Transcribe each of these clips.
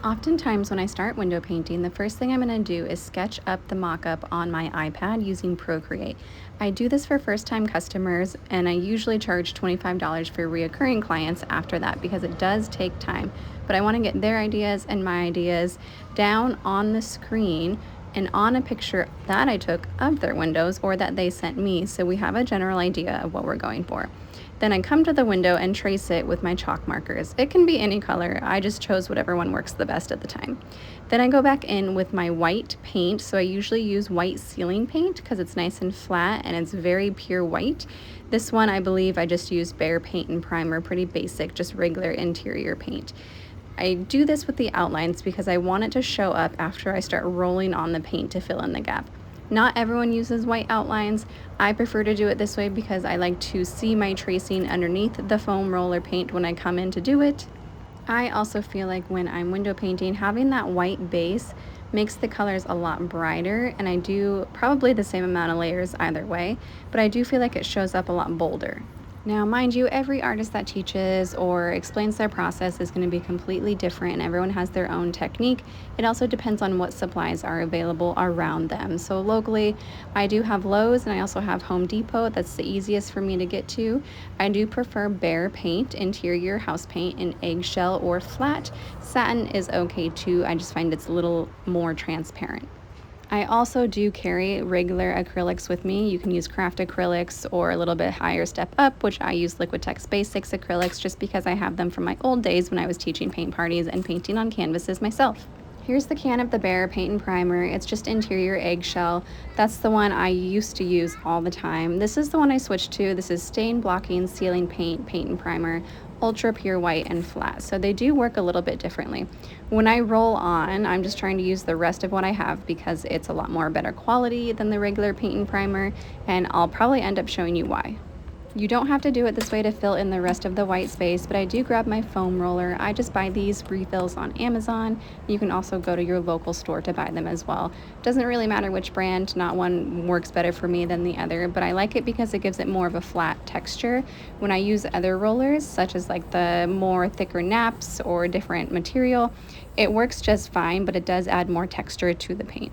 Oftentimes when I start window painting, the first thing I'm going to do is sketch up the mock-up on my iPad using Procreate. I do this for first-time customers, and I usually charge $25 for reoccurring clients after that because it does take time. But I want to get their ideas and my ideas down on the screen and on a picture that I took of their windows or that they sent me, so we have a general idea of what we're going for. Then I come to the window and trace it with my chalk markers. It can be any color. I just chose whatever one works the best at the time. Then I go back in with my white paint. So I usually use white ceiling paint because it's nice and flat and it's very pure white. This one, I believe I just used Behr paint and primer, pretty basic, just regular interior paint. I do this with the outlines because I want it to show up after I start rolling on the paint to fill in the gap. Not everyone uses white outlines. I prefer to do it this way because I like to see my tracing underneath the foam roller paint when I come in to do it. I also feel like when I'm window painting, having that white base makes the colors a lot brighter, and I do probably the same amount of layers either way, but I do feel like it shows up a lot bolder. Now, mind you, every artist that teaches or explains their process is going to be completely different, and everyone has their own technique. It also depends on what supplies are available around them. So locally, I do have Lowe's, and I also have Home Depot. That's the easiest for me to get to. I do prefer Behr paint, interior house paint in eggshell or flat. Satin is okay too. I just find it's a little more transparent. I also do carry regular acrylics with me. You can use craft acrylics or a little bit higher step up, which I use Liquitex Basics acrylics just because I have them from my old days when I was teaching paint parties and painting on canvases myself. Here's the can of the Behr paint and primer. It's just interior eggshell. That's the one I used to use all the time. This is the one I switched to. This is stain blocking ceiling paint, paint and primer, ultra pure white and flat. So they do work a little bit differently. When I roll on, I'm just trying to use the rest of what I have because it's a lot more better quality than the regular paint and primer, and I'll probably end up showing you why. You don't have to do it this way to fill in the rest of the white space, but I do grab my foam roller. I just buy these refills on Amazon. You can also go to your local store to buy them as well. Doesn't really matter which brand, not one works better for me than the other, but I like it because it gives it more of a flat texture. When I use other rollers, such as like the more thicker naps or different material, it works just fine, but it does add more texture to the paint.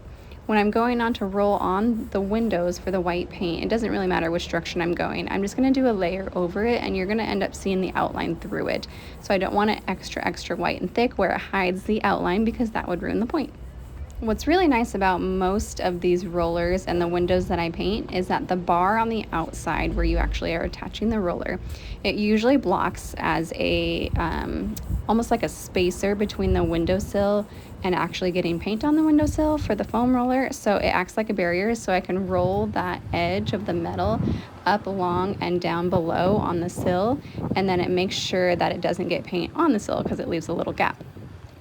When I'm going on to roll on the windows for the white paint, it doesn't really matter which direction I'm going. I'm just going to do a layer over it, and you're going to end up seeing the outline through it. So I don't want it extra white and thick where it hides the outline because that would ruin the point. What's really nice about most of these rollers and the windows that I paint is that the bar on the outside where you actually are attaching the roller, it usually blocks as a almost like a spacer between the windowsill and actually getting paint on the windowsill for the foam roller. So it acts like a barrier, so I can roll that edge of the metal up along and down below on the sill, and then it makes sure that it doesn't get paint on the sill because it leaves a little gap.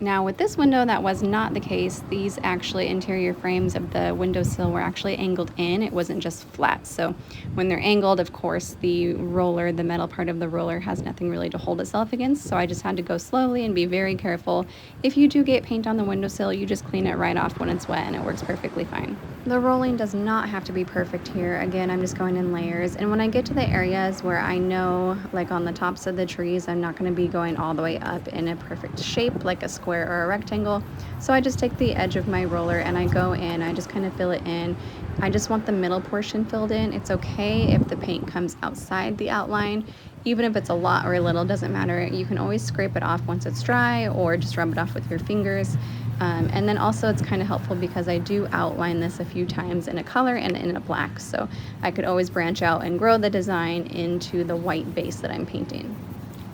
Now with this window, that was not the case. These actually interior frames of the windowsill were actually angled in. It wasn't just flat. So when they're angled, of course, the roller, the metal part of the roller has nothing really to hold itself against. So I just had to go slowly and be very careful. If you do get paint on the windowsill, you just clean it right off when it's wet and it works perfectly fine. The rolling does not have to be perfect here. Again, I'm just going in layers. And when I get to the areas where I know, like on the tops of the trees, I'm not going to be going all the way up in a perfect shape, like a square or a rectangle. So I just take the edge of my roller and I go in, I just kind of fill it in. I just want the middle portion filled in. It's okay if the paint comes outside the outline. Even if it's a lot or a little, doesn't matter. You can always scrape it off once it's dry or just rub it off with your fingers. And then also it's kind of helpful because I do outline this a few times in a color and in a black. So I could always branch out and grow the design into the white base that I'm painting.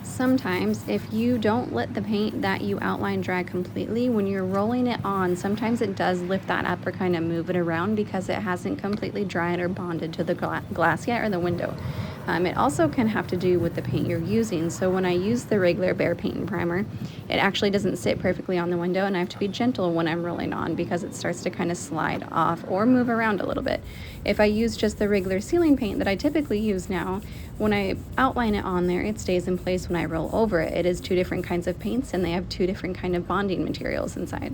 Sometimes if you don't let the paint that you outline dry completely, when you're rolling it on, sometimes it does lift that up or kind of move it around because it hasn't completely dried or bonded to the glass yet or the window. It also can have to do with the paint you're using. So when I use the regular Behr paint and primer, it actually doesn't sit perfectly on the window, and I have to be gentle when I'm rolling on because it starts to kind of slide off or move around a little bit. If I use just the regular ceiling paint that I typically use now, when I outline it on there, it stays in place when I roll over it. It is two different kinds of paints, and they have two different kind of bonding materials inside.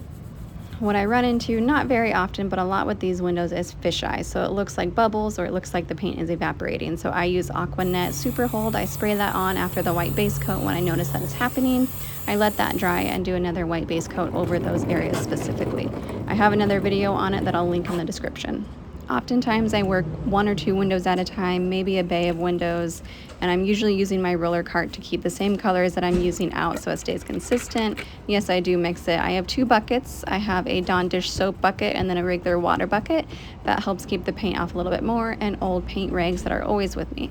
What I run into, not very often, but a lot with these windows, is fisheye. So it looks like bubbles, or it looks like the paint is evaporating. So I use Aqua Net Super Hold. I spray that on after the white base coat when I notice that it's happening. I let that dry and do another white base coat over those areas specifically. I have another video on it that I'll link in the description. Oftentimes I work 1 or 2 windows at a time, maybe a bay of windows, and I'm usually using my roller cart to keep the same colors that I'm using out so it stays consistent. Yes, I do mix it. I have 2 buckets. I have a Dawn dish soap bucket and then a regular water bucket. That helps keep the paint off a little bit more, and old paint rags that are always with me.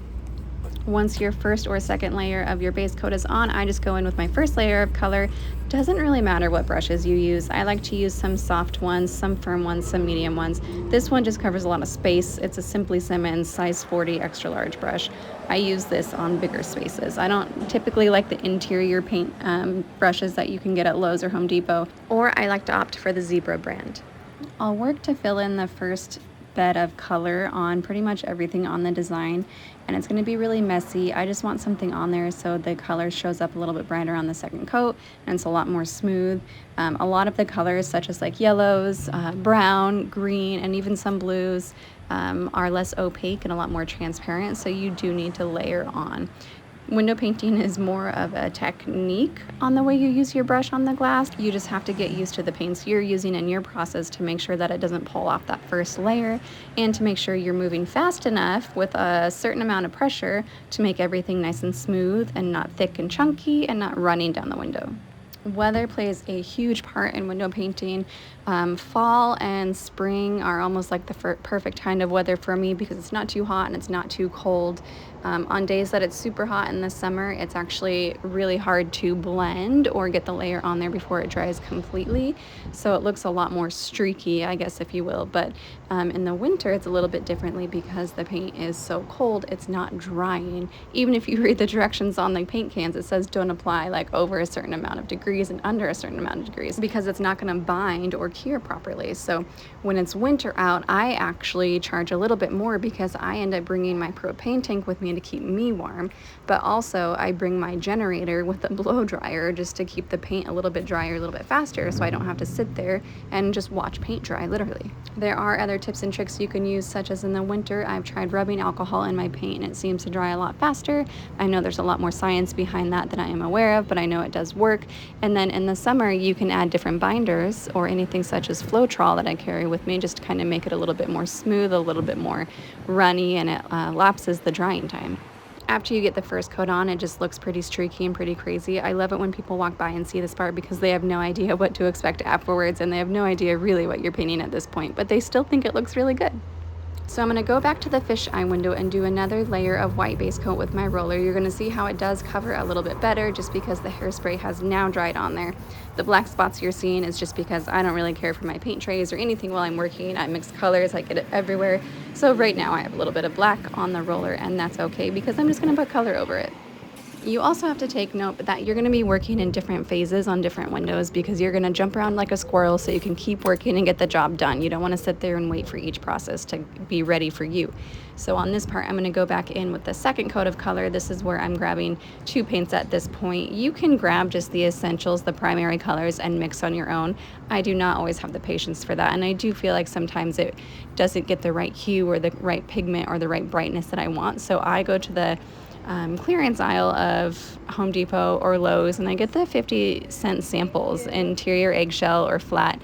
Once your first or second layer of your base coat is on, I just go in with my first layer of color. Doesn't really matter what brushes you use. I like to use some soft ones, some firm ones, some medium ones. This one just covers a lot of space. It's a Simply Simmons size 40 extra large brush. I use this on bigger spaces. I don't typically like the interior paint brushes that you can get at Lowe's or Home Depot, or I like to opt for the Zebra brand. I'll work to fill in the first bed of color on pretty much everything on the design, and it's going to be really messy. I just want something on there so the color shows up a little bit brighter on the second coat and it's a lot more smooth. A lot of the colors, such as like yellows, brown, green, and even some blues, are less opaque and a lot more transparent, so you do need to layer on. Window painting is more of a technique on the way you use your brush on the glass. You just have to get used to the paints you're using in your process to make sure that it doesn't pull off that first layer, and to make sure you're moving fast enough with a certain amount of pressure to make everything nice and smooth and not thick and chunky and not running down the window. Weather plays a huge part in window painting. Fall and spring are almost like the perfect kind of weather for me because it's not too hot and it's not too cold. On days that it's super hot in the summer, it's actually really hard to blend or get the layer on there before it dries completely. So it looks a lot more streaky, I guess, if you will. But in the winter, it's a little bit differently because the paint is so cold, it's not drying. Even if you read the directions on the paint cans, it says don't apply like over a certain amount of degrees and under a certain amount of degrees because it's not going to bind or cure properly. So when it's winter out, I actually charge a little bit more because I end up bringing my propane tank with me to keep me warm, but also I bring my generator with a blow dryer just to keep the paint a little bit drier, a little bit faster, so I don't have to sit there and just watch paint dry, literally. There are other tips and tricks you can use, such as in the winter, I've tried rubbing alcohol in my paint and it seems to dry a lot faster. I know there's a lot more science behind that than I am aware of, but I know it does work. And then in the summer, you can add different binders or anything such as Floetrol that I carry with me just to kind of make it a little bit more smooth, a little bit more runny, and it lapses the drying time. After you get the first coat on, it just looks pretty streaky and pretty crazy. I love it when people walk by and see this part because they have no idea what to expect afterwards, and they have no idea really what you're painting at this point, but they still think it looks really good. So I'm going to go back to the fisheye window and do another layer of white base coat with my roller. You're going to see how it does cover a little bit better just because the hairspray has now dried on there. The black spots you're seeing is just because I don't really care for my paint trays or anything while I'm working. I mix colors, I get it everywhere. So right now I have a little bit of black on the roller, and that's okay because I'm just going to put color over it. You also have to take note that you're going to be working in different phases on different windows because you're going to jump around like a squirrel so you can keep working and get the job done. You don't want to sit there and wait for each process to be ready for you. So on this part, I'm going to go back in with the second coat of color. This is where I'm grabbing 2 paints at this point. You can grab just the essentials, the primary colors, and mix on your own. I do not always have the patience for that, and I do feel like sometimes it doesn't get the right hue or the right pigment or the right brightness that I want. So I go to the clearance aisle of Home Depot or Lowe's, and I get the 50-cent samples, interior eggshell or flat,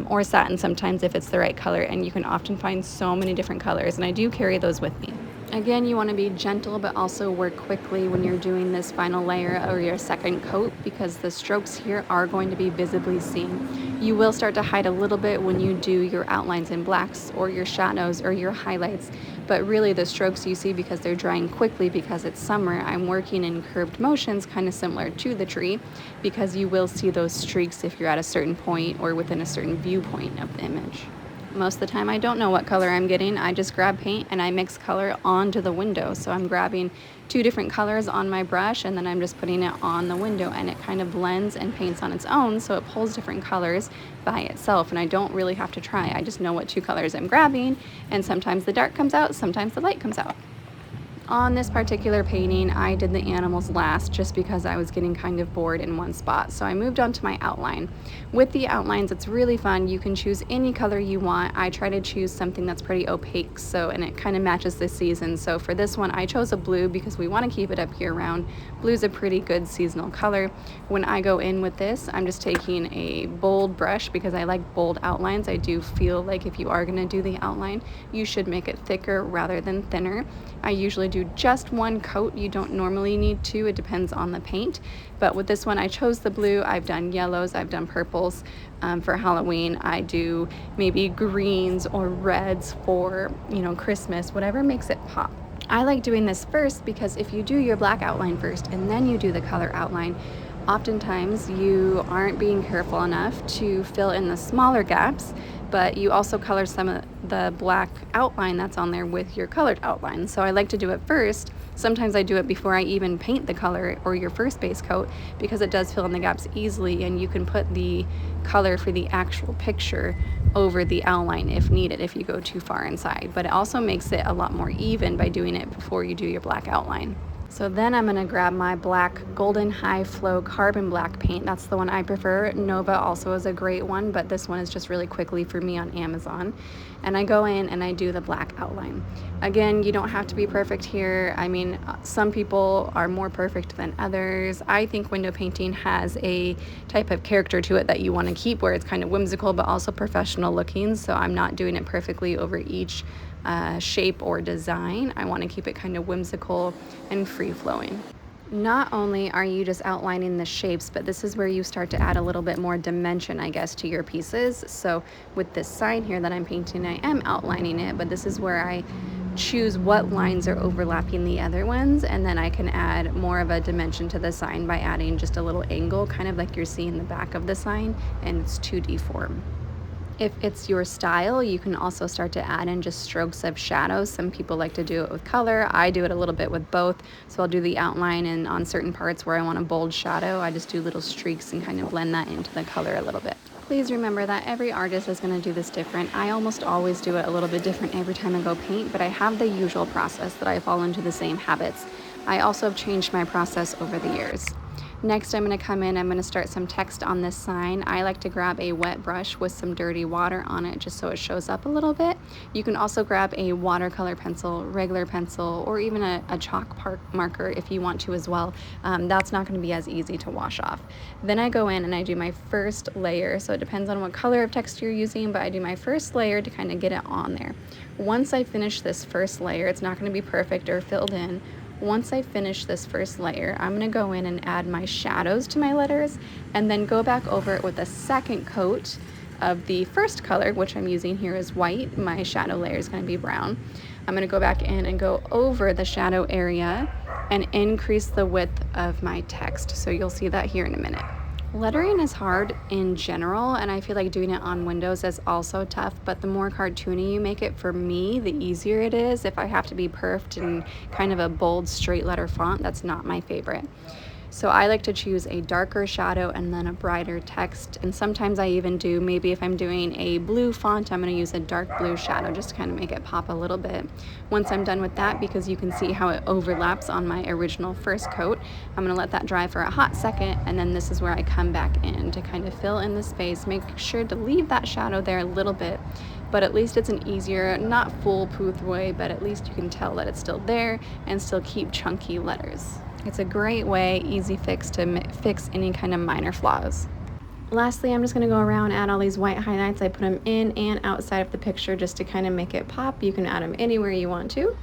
or satin sometimes if it's the right color, and you can often find so many different colors, and I do carry those with me. Again, you want to be gentle but also work quickly when you're doing this final layer or your second coat because the strokes here are going to be visibly seen. You will start to hide a little bit when you do your outlines in blacks or your shadows or your highlights, but really the strokes you see because they're drying quickly because it's summer. I'm working in curved motions kind of similar to the tree because you will see those streaks if you're at a certain point or within a certain viewpoint of the image. Most of the time I don't know what color I'm getting. I just grab paint and I mix color onto the window. So I'm grabbing 2 different colors on my brush and then I'm just putting it on the window, and it kind of blends and paints on its own, so it pulls different colors by itself, and I don't really have to try. I just know what 2 colors I'm grabbing, and sometimes the dark comes out, sometimes the light comes out. On this particular painting, I did the animals last just because I was getting kind of bored in one spot. So I moved on to my outline. With the outlines, it's really fun. You can choose any color you want. I try to choose something that's pretty opaque, and it kind of matches the season. So for this one, I chose a blue because we want to keep it up year round. Blue's a pretty good seasonal color. When I go in with this, I'm just taking a bold brush because I like bold outlines. I do feel like if you are going to do the outline, you should make it thicker rather than thinner. I usually do just one coat. You don't normally need to. It depends on the paint. But with this one, I chose the blue. I've done yellows. I've done purples. For Halloween, I do maybe greens or reds for, Christmas, whatever makes it pop. I like doing this first because if you do your black outline first and then you do the color outline, oftentimes you aren't being careful enough to fill in the smaller gaps, but you also color some of the black outline that's on there with your colored outline. So I like to do it first. Sometimes I do it before I even paint the color or your first base coat because it does fill in the gaps easily, and you can put the color for the actual picture over the outline if needed if you go too far inside. But it also makes it a lot more even by doing it before you do your black outline. So then I'm going to grab my black Golden High Flow Carbon Black paint. That's the one I prefer. Nova also is a great one, but this one is just really quickly for me on Amazon. And I go in and I do the black outline. Again, you don't have to be perfect here. I mean, some people are more perfect than others. I think window painting has a type of character to it that you want to keep, where it's kind of whimsical but also professional looking. So I'm not doing it perfectly over each shape or design. I want to keep it kind of whimsical and free-flowing. Not only are you just outlining the shapes, but this is where you start to add a little bit more dimension, I guess, to your pieces. So with this sign here that I'm painting, I am outlining it, but this is where I choose what lines are overlapping the other ones, and then I can add more of a dimension to the sign by adding just a little angle, kind of like you're seeing the back of the sign, and it's 2D form. If it's your style, you can also start to add in just strokes of shadows. Some people like to do it with color. I do it a little bit with both. So I'll do the outline, and on certain parts where I want a bold shadow, I just do little streaks and kind of blend that into the color a little bit. Please remember that every artist is going to do this different. I almost always do it a little bit different every time I go paint, but I have the usual process that I fall into the same habits. I also have changed my process over the years. Next, I'm going to come in, I'm going to start some text on this sign. I like to grab a wet brush with some dirty water on it just so it shows up a little bit. You can also grab a watercolor pencil, regular pencil, or even a chalk marker if you want to as well. That's not going to be as easy to wash off. Then I go in and I do my first layer. So it depends on what color of text you're using, but I do my first layer to kind of get it on there. Once I finish this first layer, it's not going to be perfect or filled in. Once I finish this first layer, I'm going to go in and add my shadows to my letters and then go back over it with a second coat of the first color, which I'm using here is white. My shadow layer is going to be brown. I'm going to go back in and go over the shadow area and increase the width of my text. So you'll see that here in a minute. Lettering is hard in general, and I feel like doing it on windows is also tough, but the more cartoony you make it, for me, the easier it is. If I have to be perfect in kind of a bold straight letter font, that's not my favorite. So I like to choose a darker shadow and then a brighter text. And sometimes I even do, maybe if I'm doing a blue font, I'm going to use a dark blue shadow just to kind of make it pop a little bit. Once I'm done with that, because you can see how it overlaps on my original first coat, I'm going to let that dry for a hot second. And then this is where I come back in to kind of fill in the space. Make sure to leave that shadow there a little bit, but at least it's an easier, not foolproof way, but at least you can tell that it's still there and still keep chunky letters. It's a great way, easy fix to fix any kind of minor flaws. Lastly, I'm just going to go around and add all these white highlights. I put them in and outside of the picture just to kind of make it pop. You can add them anywhere you want to.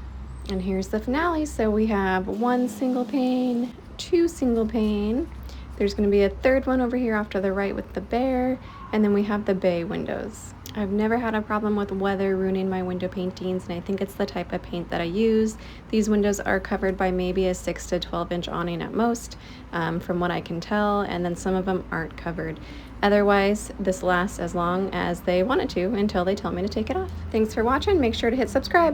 And here's the finale. So we have one single pane, two single pane. There's going to be a third one over here off to the right with the bear, and then we have the bay windows. I've never had a problem with weather ruining my window paintings, and I think it's the type of paint that I use. These windows are covered by maybe a 6 to 12 inch awning at most, from what I can tell, and then some of them aren't covered. Otherwise, this lasts as long as they want it to until they tell me to take it off. Thanks for watching. Make sure to hit subscribe.